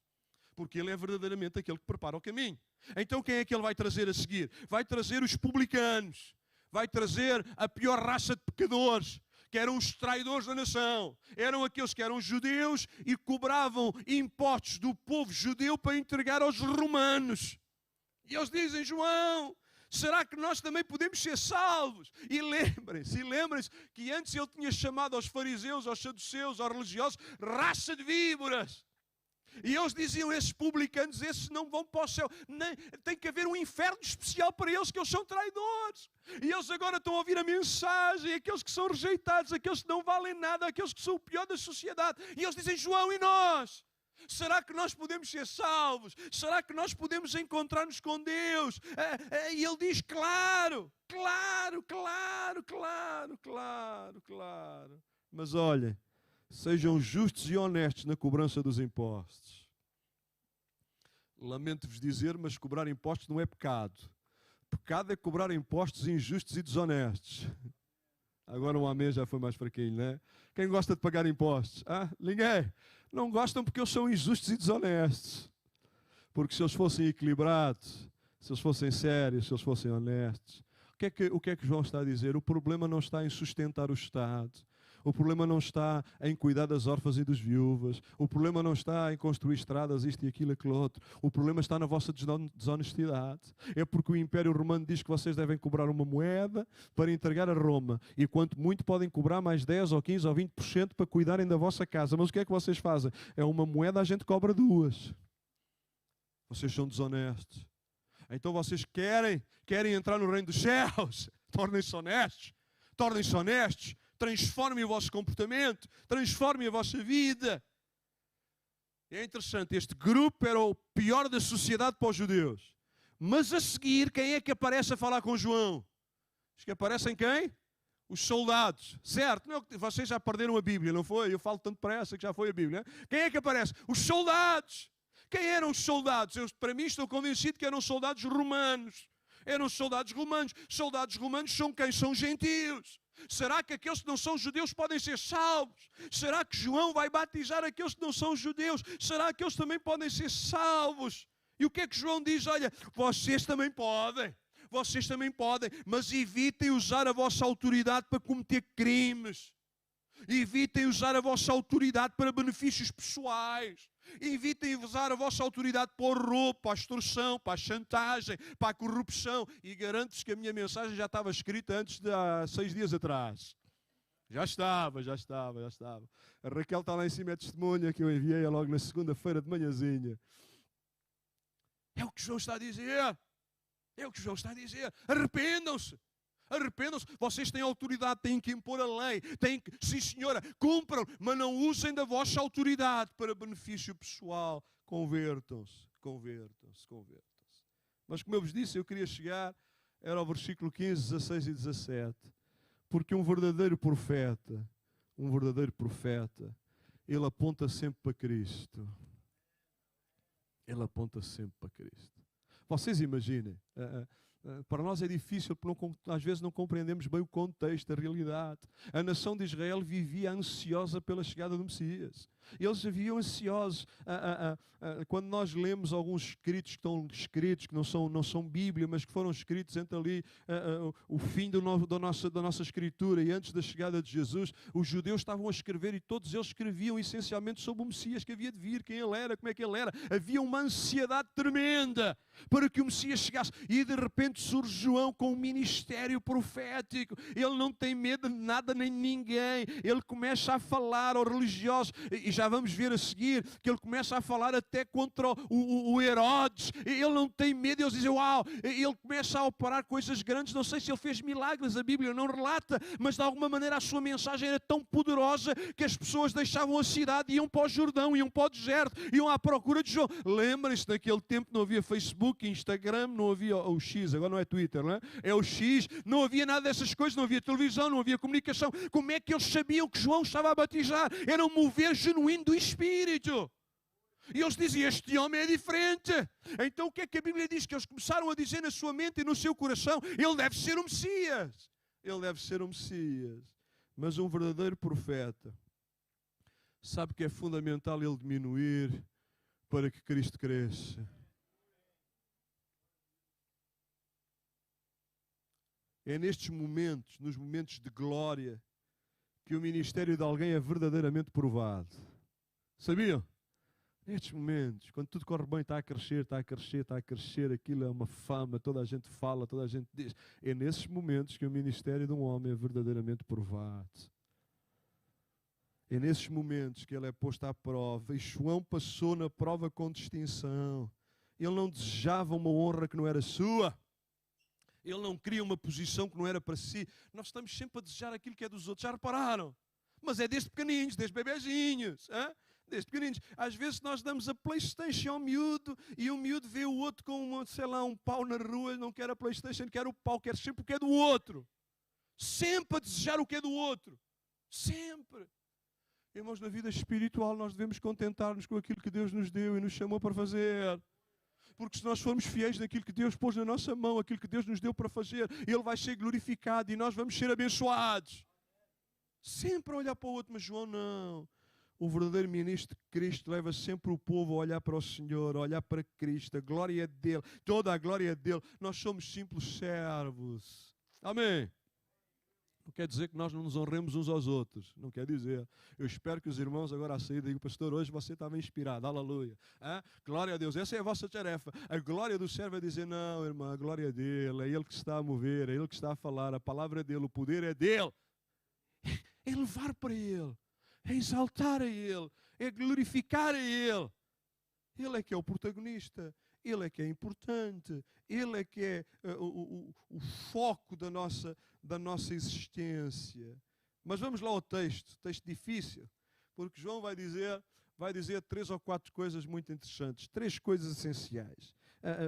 Porque ele é verdadeiramente aquele que prepara o caminho. Então quem é que ele vai trazer a seguir? Vai trazer os publicanos. Vai trazer a pior raça de pecadores, que eram os traidores da nação. Eram aqueles que eram judeus e cobravam impostos do povo judeu para entregar aos romanos. E eles dizem, João, será que nós também podemos ser salvos? E lembrem-se que antes ele tinha chamado aos fariseus, aos saduceus, aos religiosos, raça de víboras. E eles diziam, esses publicanos, esses não vão para o céu. Tem que haver um inferno especial para eles, que eles são traidores. E eles agora estão a ouvir a mensagem, aqueles que são rejeitados, aqueles que não valem nada, aqueles que são o pior da sociedade. E eles dizem, João, e nós? Será que nós podemos ser salvos? Será que nós podemos encontrar-nos com Deus? E ele diz, claro. Mas olhem, sejam justos e honestos na cobrança dos impostos. Lamento-vos dizer, mas cobrar impostos não é pecado. Pecado é cobrar impostos injustos e desonestos. Agora um amém já foi mais fraquinho, não é? Quem gosta de pagar impostos? Ninguém. Não gostam porque eles são injustos e desonestos. Porque se eles fossem equilibrados, se eles fossem sérios, se eles fossem honestos, o que é que João está a dizer? O problema não está em sustentar o Estado. O problema não está em cuidar das órfãs e dos viúvas. O problema não está em construir estradas, isto e aquilo, aquilo outro. O problema está na vossa desonestidade. É porque o Império Romano diz que vocês devem cobrar uma moeda para entregar a Roma. E quanto muito podem cobrar mais 10 ou 15 ou 20% para cuidarem da vossa casa. Mas o que é que vocês fazem? É uma moeda, a gente cobra 2. Vocês são desonestos. Então vocês querem entrar no reino dos céus. Tornem-se honestos. Tornem-se honestos. Transformem o vosso comportamento. Transformem a vossa vida. É interessante, este grupo era o pior da sociedade para os judeus. Mas a seguir, quem é que aparece a falar com João? Os que aparecem quem? Os soldados. Certo? Não, vocês já perderam a Bíblia, não foi? Eu falo tanto pressa que já foi a Bíblia. Quem é que aparece? Os soldados. Quem eram os soldados? Eu, para mim, estou convencido que eram soldados romanos. Eram soldados romanos. Soldados romanos são quem? São gentios. Será que aqueles que não são judeus podem ser salvos? Será que João vai batizar aqueles que não são judeus? Será que eles também podem ser salvos? E o que é que João diz? Olha, vocês também podem. Vocês também podem, mas evitem usar a vossa autoridade para cometer crimes. Evitem usar a vossa autoridade para benefícios pessoais. Evitem usar a vossa autoridade para o roubo, para a extorsão, para a chantagem, para a corrupção. E garanto-vos que a minha mensagem já estava escrita antes de há 6 dias atrás. Já estava. A Raquel está lá em cima, é testemunha que eu enviei logo na segunda-feira de manhãzinha. É o que João está a dizer. É o que João está a dizer. Arrependam-se. Arrependam-se. Vocês têm autoridade, têm que impor a lei. Sim, senhora, cumpram, mas não usem da vossa autoridade para benefício pessoal. Convertam-se. Mas como eu vos disse, eu queria chegar, era ao versículo 15, 16 e 17. Porque um verdadeiro profeta, ele aponta sempre para Cristo. Ele aponta sempre para Cristo. Vocês imaginem, para nós é difícil porque às vezes não compreendemos bem o contexto, a realidade. A nação de Israel vivia ansiosa pela chegada do Messias. Eles viviam ansiosos. Quando nós lemos alguns escritos que estão escritos, que não são Bíblia, mas que foram escritos entre ali o fim da nossa escritura e antes da chegada de Jesus, os judeus estavam a escrever e todos eles escreviam essencialmente sobre o Messias que havia de vir, quem ele era, como é que ele era. Havia uma ansiedade tremenda para que o Messias chegasse. E de repente surge João com um ministério profético. Ele não tem medo de nada nem de ninguém. Ele começa a falar aos religiosos. E já vamos ver a seguir que ele começa a falar até contra o Herodes. Ele não tem medo. Eles dizem, uau, ele começa a operar coisas grandes. Não sei se ele fez milagres, a Bíblia não relata, mas de alguma maneira a sua mensagem era tão poderosa que as pessoas deixavam a cidade e iam para o Jordão, iam para o deserto, iam à procura de João. Lembrem-se, naquele tempo não havia Facebook, Instagram, não havia o X, agora não é Twitter, não é? É o X, não havia nada dessas coisas, não havia televisão, não havia comunicação. Como é que eles sabiam que João estava a batizar? Era um mover genuíno do Espírito. E eles diziam, este homem é diferente. Então o que é que a Bíblia diz? Que eles começaram a dizer na sua mente e no seu coração, ele deve ser o Messias. Ele deve ser o Messias. Mas um verdadeiro profeta sabe que é fundamental ele diminuir para que Cristo cresça. É nestes momentos, nos momentos de glória, que o ministério de alguém é verdadeiramente provado. Sabiam? Nestes momentos, quando tudo corre bem, está a crescer, aquilo é uma fama, toda a gente fala, toda a gente diz. É nesses momentos que o ministério de um homem é verdadeiramente provado. É nesses momentos que ele é posto à prova. E João passou na prova com distinção. Ele não desejava uma honra que não era sua. Ele não queria uma posição que não era para si. Nós estamos sempre a desejar aquilo que é dos outros. Já repararam? Mas é desde pequenininhos, desde bebezinhos. Hein? Desde pequenininhos. Às vezes nós damos a PlayStation ao miúdo e o miúdo vê o outro com, sei lá, um pau na rua, não quer a PlayStation, quer o pau, quer sempre o que é do outro. Sempre a desejar o que é do outro. Sempre. Irmãos, na vida espiritual nós devemos contentar-nos com aquilo que Deus nos deu e nos chamou para fazer. Porque se nós formos fiéis naquilo que Deus pôs na nossa mão, aquilo que Deus nos deu para fazer, Ele vai ser glorificado e nós vamos ser abençoados. Sempre a olhar para o outro, mas João não. O verdadeiro ministro de Cristo leva sempre o povo a olhar para o Senhor, a olhar para Cristo, a glória dEle, toda a glória dEle. Nós somos simples servos. Amém. Não quer dizer que nós não nos honremos uns aos outros. Não quer dizer. Eu espero que os irmãos agora à saída digam, pastor, hoje você estava inspirado. Aleluia. Glória a Deus. Essa é a vossa tarefa. A glória do servo é dizer, não, irmã, a glória é dele. É ele que está a mover, é ele que está a falar. A palavra é dele, o poder é dele. É levar para ele. É exaltar a ele. É glorificar a ele. Ele é que é o protagonista. Ele é que é importante, Ele é que é o foco da nossa existência. Mas vamos lá ao texto difícil, porque João vai dizer 3 ou 4 coisas muito interessantes, 3 coisas essenciais.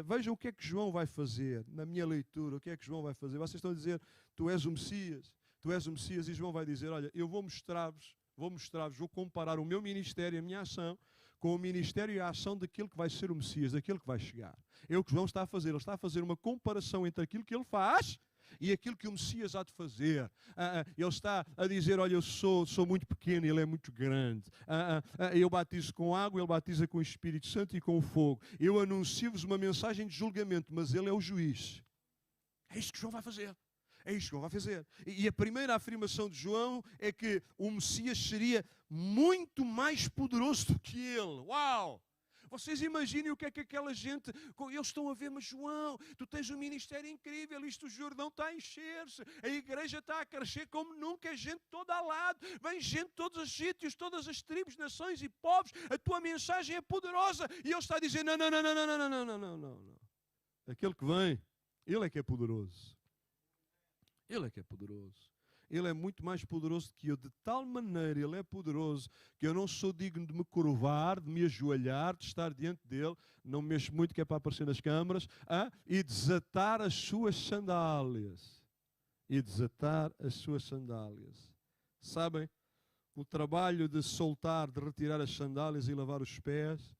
Vejam o que é que João vai fazer, na minha leitura, o que é que João vai fazer. Vocês estão a dizer, tu és o Messias, e João vai dizer, olha, eu vou mostrar-vos, vou comparar o meu ministério, a minha ação, com o ministério e a ação daquele que vai ser o Messias, daquele que vai chegar. É o que João está a fazer, ele está a fazer uma comparação entre aquilo que ele faz e aquilo que o Messias há de fazer. Ele está a dizer, olha, eu sou muito pequeno, ele é muito grande. Eu batizo com água, ele batiza com o Espírito Santo e com o fogo. Eu anuncio-vos uma mensagem de julgamento, mas ele é o juiz. É isto que João vai fazer. É isto que João vai fazer. E a primeira afirmação de João é que o Messias seria muito mais poderoso do que ele. Uau! Vocês imaginem o que é que aquela gente, eles estão a ver, mas João, tu tens um ministério incrível, isto o Jordão está a encher-se, a igreja está a crescer como nunca, gente toda a lado, vem gente de todos os sítios, todas as tribos, nações e povos, a tua mensagem é poderosa. E ele está a dizer, não. Aquele que vem, ele é que é poderoso. Ele é que é poderoso. Ele é muito mais poderoso que eu. De tal maneira ele é poderoso que eu não sou digno de me curvar, de me ajoelhar, de estar diante dele, não mexo muito que é para aparecer nas câmaras, e desatar as suas sandálias. Sabem? O trabalho de soltar, de retirar as sandálias e lavar os pés,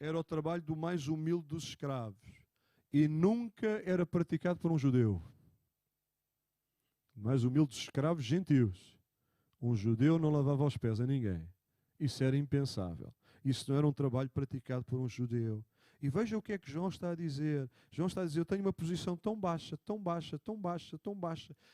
era o trabalho do mais humilde dos escravos. E nunca era praticado por um judeu. Mais humildes escravos gentios. Um judeu não lavava os pés a ninguém. Isso era impensável. Isso não era um trabalho praticado por um judeu. E veja o que é que João está a dizer. João está a dizer, eu tenho uma posição tão baixa.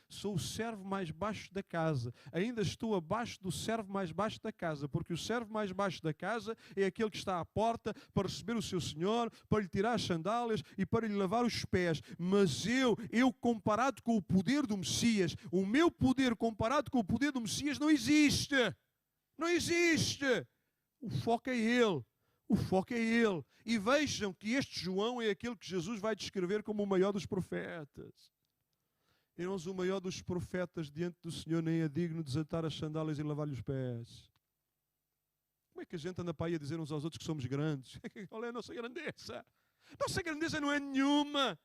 Sou o servo mais baixo da casa. Ainda estou abaixo do servo mais baixo da casa, porque o servo mais baixo da casa é aquele que está à porta para receber o seu senhor, para lhe tirar as sandálias e para lhe lavar os pés. Mas eu comparado com o poder do Messias, o meu poder comparado com o poder do Messias não existe. Não existe. O foco é Ele. E vejam que este João é aquele que Jesus vai descrever como o maior dos profetas. Irmãos, o maior dos profetas diante do Senhor nem é digno de desatar as sandálias e lavar-lhe os pés. Como é que a gente anda para aí a dizer uns aos outros que somos grandes? Olha a nossa grandeza. Nossa grandeza não é nenhuma.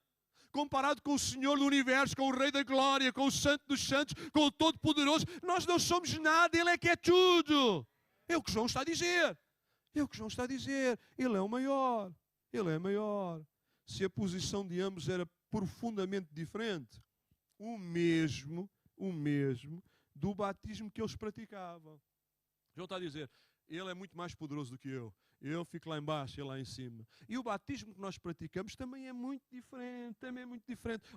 Comparado com o Senhor do Universo, com o Rei da Glória, com o Santo dos Santos, com o Todo-Poderoso, nós não somos nada, Ele é que é tudo. É o que João está a dizer. Ele é o maior. Se a posição de ambos era profundamente diferente, o mesmo do batismo que eles praticavam. João está a dizer, ele é muito mais poderoso do que eu. Eu fico lá embaixo, ele lá em cima. E o batismo que nós praticamos também é muito diferente.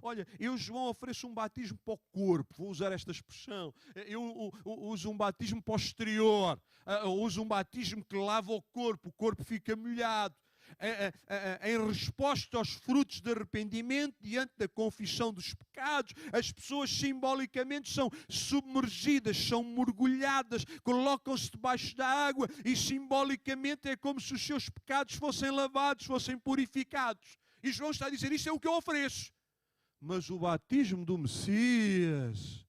Olha, eu, João, ofereço um batismo para o corpo. Vou usar esta expressão. Eu uso um batismo para o exterior. Eu uso um batismo que lava o corpo fica molhado. Em resposta aos frutos de arrependimento, diante da confissão dos pecados, as pessoas simbolicamente são submergidas, são mergulhadas, colocam-se debaixo da água e simbolicamente é como se os seus pecados fossem lavados, fossem purificados. E João está a dizer, isto é o que eu ofereço. Mas o batismo do Messias,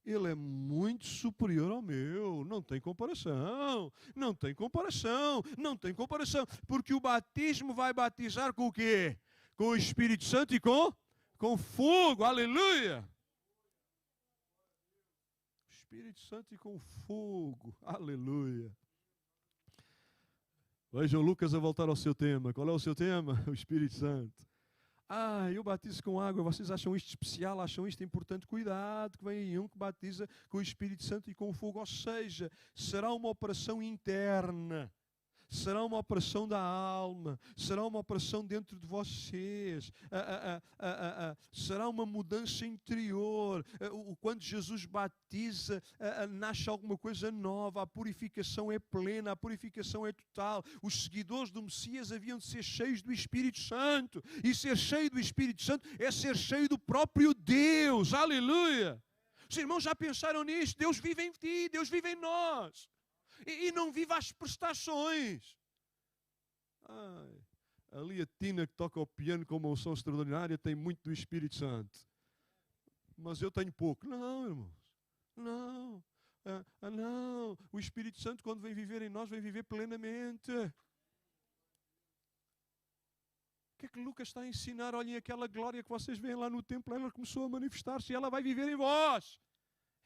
ele é muito superior ao meu. Não tem comparação. Porque o batismo vai batizar com o quê? Com o Espírito Santo e com fogo. Aleluia! O Espírito Santo e com fogo. Aleluia! Vejam Lucas a voltar ao seu tema. Qual é o seu tema? O Espírito Santo. Eu batizo com água, vocês acham isto especial, acham isto importante? Cuidado, que vem aí um que batiza com o Espírito Santo e com o fogo, ou seja, será uma operação interna, será uma operação da alma, será uma operação dentro de vocês, será uma mudança interior. Quando Jesus batiza, nasce alguma coisa nova, a purificação é plena, a purificação é total. Os seguidores do Messias haviam de ser cheios do Espírito Santo, e ser cheio do Espírito Santo é ser cheio do próprio Deus. Aleluia! Os irmãos já pensaram nisto? Deus vive em ti, Deus vive em nós. e não viva às prestações. Ai, ali a Tina que toca o piano com uma unção extraordinária tem muito do Espírito Santo. Mas eu tenho pouco. Não, irmãos. Não. Não. O Espírito Santo, quando vem viver em nós, vem viver plenamente. O que é que Lucas está a ensinar? Olhem aquela glória que vocês veem lá no templo, ela começou a manifestar-se e ela vai viver em vós.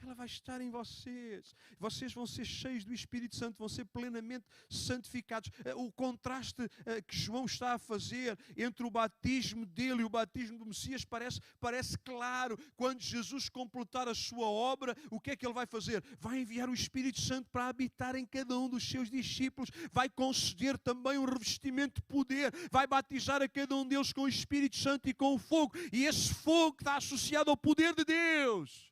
Ela vai estar em vocês. Vocês vão ser cheios do Espírito Santo, vão ser plenamente santificados. O contraste que João está a fazer entre o batismo dele e o batismo do Messias parece claro. Quando Jesus completar a sua obra, o que é que ele vai fazer? Vai enviar o Espírito Santo para habitar em cada um dos seus discípulos. Vai conceder também um revestimento de poder. Vai batizar a cada um deles com o Espírito Santo e com o fogo. E esse fogo está associado ao poder de Deus.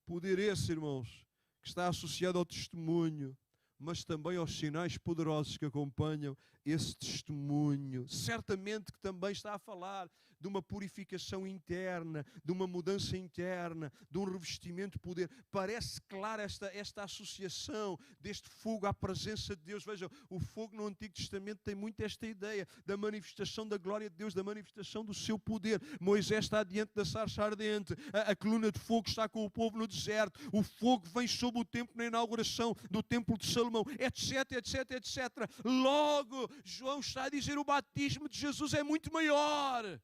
Poder esse, irmãos, que está associado ao testemunho, mas também aos sinais poderosos que acompanham esse testemunho. Certamente que também está a falar de uma purificação interna, de uma mudança interna, de um revestimento de poder. Parece clara esta associação deste fogo à presença de Deus. Vejam, o fogo no Antigo Testamento tem muito esta ideia da manifestação da glória de Deus, da manifestação do seu poder. Moisés está diante da sarça ardente, a coluna de fogo está com o povo no deserto, o fogo vem sobre o templo na inauguração do templo de Salomão, etc, etc, etc. Logo, João está a dizer, o batismo de Jesus é muito maior.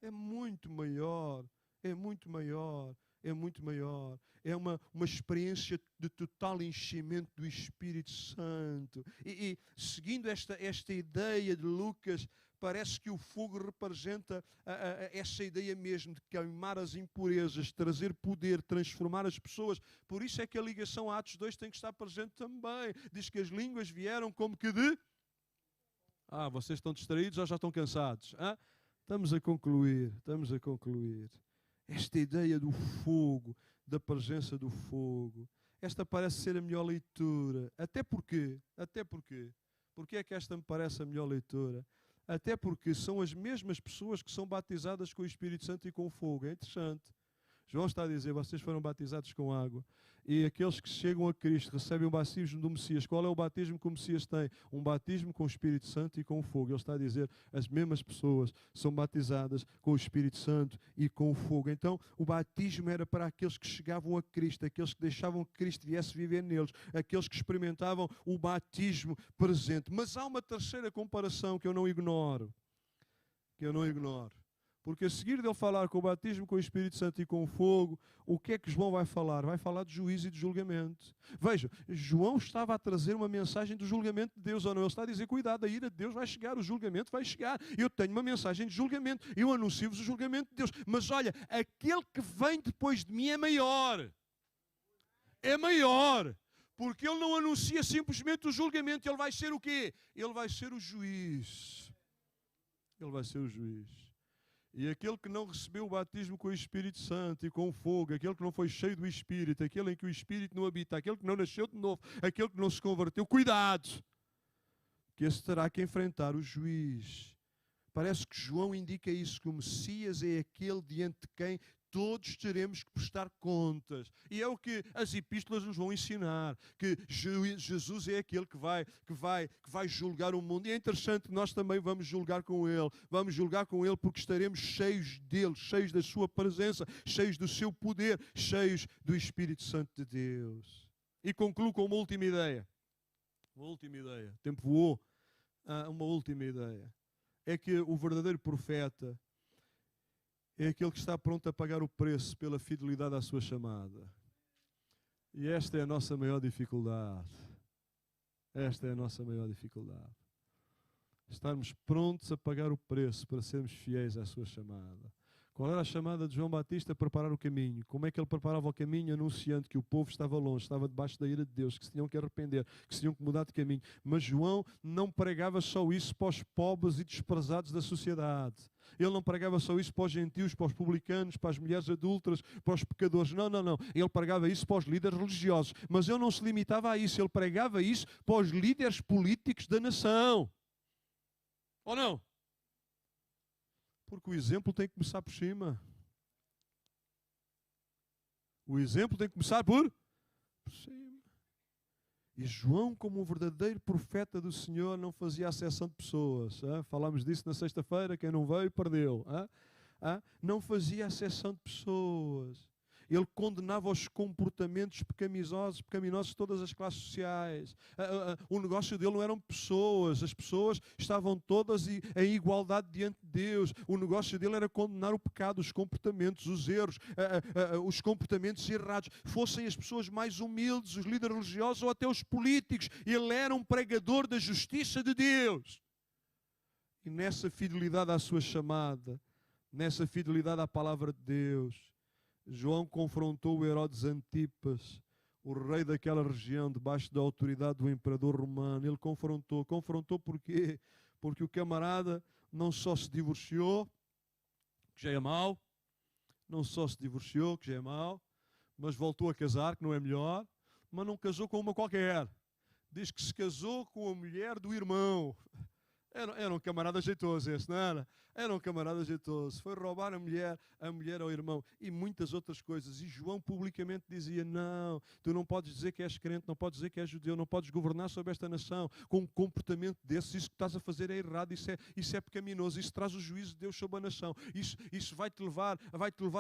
É muito maior, é muito maior, é muito maior. É uma experiência de total enchimento do Espírito Santo. E seguindo esta ideia de Lucas, parece que o fogo representa essa ideia mesmo de queimar as impurezas, trazer poder, transformar as pessoas. Por isso é que a ligação a Atos 2 tem que estar presente também. Diz que as línguas vieram como que de... vocês estão distraídos ou já estão cansados? Estamos a concluir. Esta ideia do fogo, da presença do fogo, esta parece ser a melhor leitura. Até porque, porque é que esta me parece a melhor leitura? Até porque são as mesmas pessoas que são batizadas com o Espírito Santo e com o fogo. É interessante. João está a dizer, vocês foram batizados com água. E aqueles que chegam a Cristo recebem o batismo do Messias. Qual é o batismo que o Messias tem? Um batismo com o Espírito Santo e com o fogo. Ele está a dizer, as mesmas pessoas são batizadas com o Espírito Santo e com o fogo. Então, o batismo era para aqueles que chegavam a Cristo, aqueles que deixavam que Cristo viesse viver neles, aqueles que experimentavam o batismo presente. Mas há uma terceira comparação que eu não ignoro. Porque a seguir dele falar com o batismo com o Espírito Santo e com o fogo, o que é que João vai falar? Vai falar de juízo e de julgamento. Vejam, João estava a trazer uma mensagem do julgamento de Deus, ou não? Ele está a dizer, cuidado, a ira de Deus vai chegar, o julgamento vai chegar. Eu tenho uma mensagem de julgamento, eu anuncio-vos o julgamento de Deus. Mas olha, aquele que vem depois de mim é maior. É maior. Porque ele não anuncia simplesmente o julgamento, ele vai ser o quê? Ele vai ser o juiz. Ele vai ser o juiz. E aquele que não recebeu o batismo com o Espírito Santo e com o fogo, aquele que não foi cheio do Espírito, aquele em que o Espírito não habita, aquele que não nasceu de novo, aquele que não se converteu, cuidado, que esse terá que enfrentar o juiz. Parece que João indica isso, que o Messias é aquele diante de quem todos teremos que prestar contas. E é o que as epístolas nos vão ensinar, que Jesus é aquele que vai julgar o mundo. E é interessante que nós também vamos julgar com Ele. Vamos julgar com Ele porque estaremos cheios dEle, cheios da Sua presença, cheios do Seu poder, cheios do Espírito Santo de Deus. E concluo com uma última ideia. O tempo voou. Uma última ideia. É que o verdadeiro profeta é aquele que está pronto a pagar o preço pela fidelidade à sua chamada. E esta é a nossa maior dificuldade. Estarmos prontos a pagar o preço para sermos fiéis à sua chamada. Qual era a chamada de João Batista? Preparar o caminho. Como é que ele preparava o caminho? Anunciando que o povo estava longe, estava debaixo da ira de Deus, que se tinham que arrepender, que se tinham que mudar de caminho. Mas João não pregava só isso para os pobres e desprezados da sociedade. Ele não pregava só isso para os gentios, para os publicanos, para as mulheres adúlteras, para os pecadores. Não. Ele pregava isso para os líderes religiosos. Mas ele não se limitava a isso. Ele pregava isso para os líderes políticos da nação. Ou não? Porque o exemplo tem que começar por cima. O exemplo tem que começar por por cima. E João, como um verdadeiro profeta do Senhor, não fazia acepção de pessoas. Falámos disso na sexta-feira, quem não veio perdeu. Não fazia acepção de pessoas. Ele condenava os comportamentos pecaminosos de todas as classes sociais. O negócio dele não eram pessoas. As pessoas estavam todas em igualdade diante de Deus. O negócio dele era condenar o pecado, os comportamentos, os erros, os comportamentos errados. Fossem as pessoas mais humildes, os líderes religiosos ou até os políticos. Ele era um pregador da justiça de Deus. E nessa fidelidade à sua chamada, nessa fidelidade à palavra de Deus, João confrontou o Herodes Antipas, o rei daquela região, debaixo da autoridade do imperador romano. Ele confrontou. Confrontou porquê? Porque o camarada não só se divorciou, que já é mau, não só se divorciou, que já é mau, mas voltou a casar, que não é melhor, mas não casou com uma qualquer. Diz que se casou com a mulher do irmão. Era um camarada jeitoso esse, não era? Era um camarada jeitoso. Foi roubar a mulher ao irmão e muitas outras coisas. E João publicamente dizia, não, tu não podes dizer que és crente, não podes dizer que és judeu, não podes governar sobre esta nação com um comportamento desses. Isso que estás a fazer é errado, isso é pecaminoso, isso traz o juízo de Deus sobre a nação. Isso vai-te levar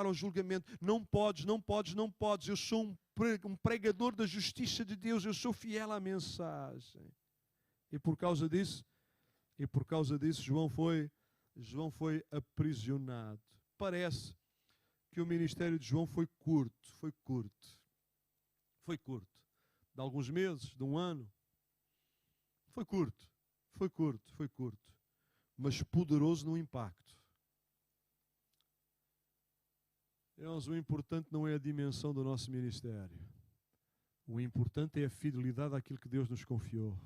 ao julgamento. Não podes. Eu sou um pregador da justiça de Deus, eu sou fiel à mensagem. E por causa disso, João foi aprisionado. Parece que o ministério de João foi curto. De alguns meses, de um ano. Foi curto. Mas poderoso no impacto. Irmãos, o importante não é a dimensão do nosso ministério. O importante é a fidelidade àquilo que Deus nos confiou.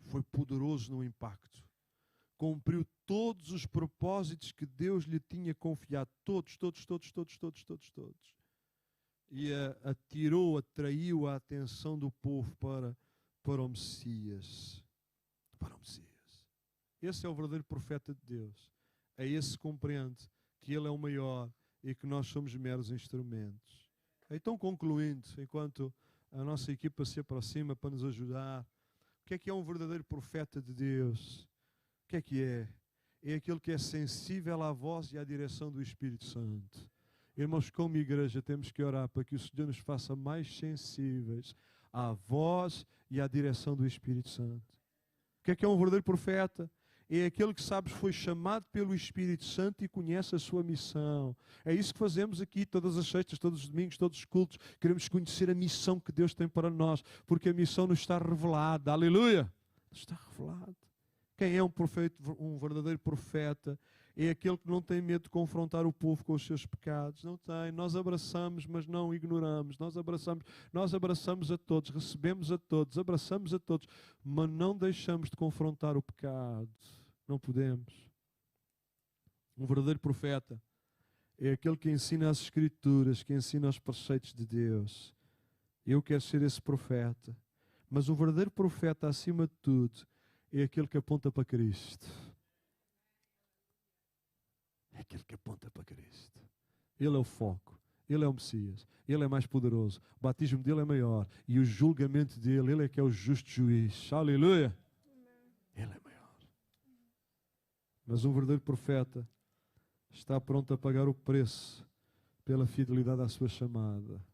Foi poderoso no impacto. Cumpriu todos os propósitos que Deus lhe tinha confiado. Todos. E atraiu a atenção do povo para o Messias. Esse é o verdadeiro profeta de Deus. É esse que compreende que Ele é o maior e que nós somos meros instrumentos. Então, concluindo, enquanto a nossa equipa se aproxima para nos ajudar, o que é um verdadeiro profeta de Deus? O que é? É aquele que é sensível à voz e à direção do Espírito Santo. Irmãos, como igreja temos que orar para que o Senhor nos faça mais sensíveis à voz e à direção do Espírito Santo. O que é um verdadeiro profeta? É aquele que, sabes, foi chamado pelo Espírito Santo e conhece a sua missão. É isso que fazemos aqui todas as sextas, todos os domingos, todos os cultos. Queremos conhecer a missão que Deus tem para nós, porque a missão nos está revelada. Aleluia! Nos está revelada. Quem é um verdadeiro profeta? É aquele que não tem medo de confrontar o povo com os seus pecados. Não tem. Nós abraçamos, mas não ignoramos. Nós abraçamos a todos, recebemos a todos, abraçamos a todos, mas não deixamos de confrontar o pecado. Não podemos. Um verdadeiro profeta é aquele que ensina as Escrituras, que ensina os preceitos de Deus. Eu quero ser esse profeta. Mas o verdadeiro profeta, acima de tudo, é aquele que aponta para Cristo. É aquele que aponta para Cristo. Ele é o foco. Ele é o Messias. Ele é mais poderoso. O batismo dele é maior. E o julgamento dele, ele é que é o justo juiz. Aleluia! Ele é maior. Mas um verdadeiro profeta está pronto a pagar o preço pela fidelidade à sua chamada.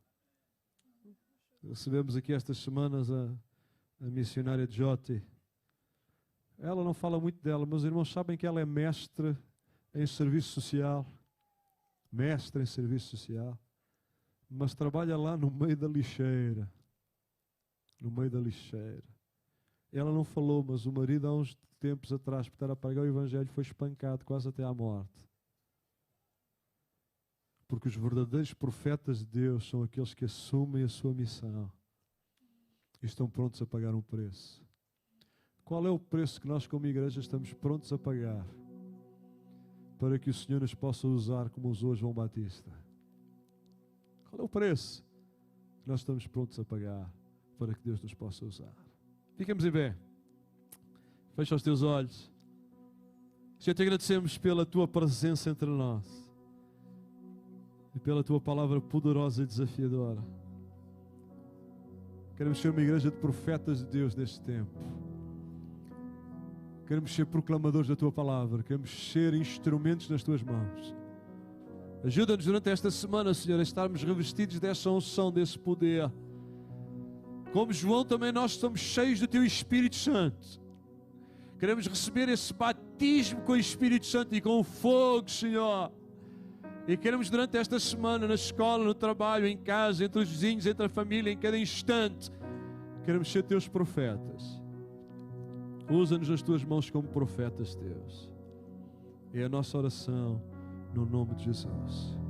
Recebemos aqui estas semanas a missionária Joti. Ela não fala muito dela, mas os irmãos sabem que ela é mestre em serviço social. Mestre em serviço social. Mas trabalha lá no meio da lixeira. No meio da lixeira. Ela não falou, mas o marido há uns tempos atrás, por estar a pregar o Evangelho, foi espancado quase até à morte. Porque os verdadeiros profetas de Deus são aqueles que assumem a sua missão e estão prontos a pagar um preço. Qual é o preço que nós como igreja estamos prontos a pagar para que o Senhor nos possa usar como usou João Batista? Qual é o preço que nós estamos prontos a pagar para que Deus nos possa usar? Ficamos em pé. Fecha os teus olhos. Senhor, te agradecemos pela tua presença entre nós e pela tua palavra poderosa e desafiadora. Queremos ser uma igreja de profetas de Deus neste tempo. Queremos ser proclamadores da Tua palavra. Queremos ser instrumentos nas Tuas mãos. Ajuda-nos durante esta semana, Senhor, a estarmos revestidos dessa unção, desse poder. Como João, também nós somos cheios do Teu Espírito Santo. Queremos receber esse batismo com o Espírito Santo e com o fogo, Senhor. E queremos durante esta semana, na escola, no trabalho, em casa, entre os vizinhos, entre a família, em cada instante, queremos ser Teus profetas. Usa-nos nas Tuas mãos como profetas Teus. É a nossa oração, no nome de Jesus.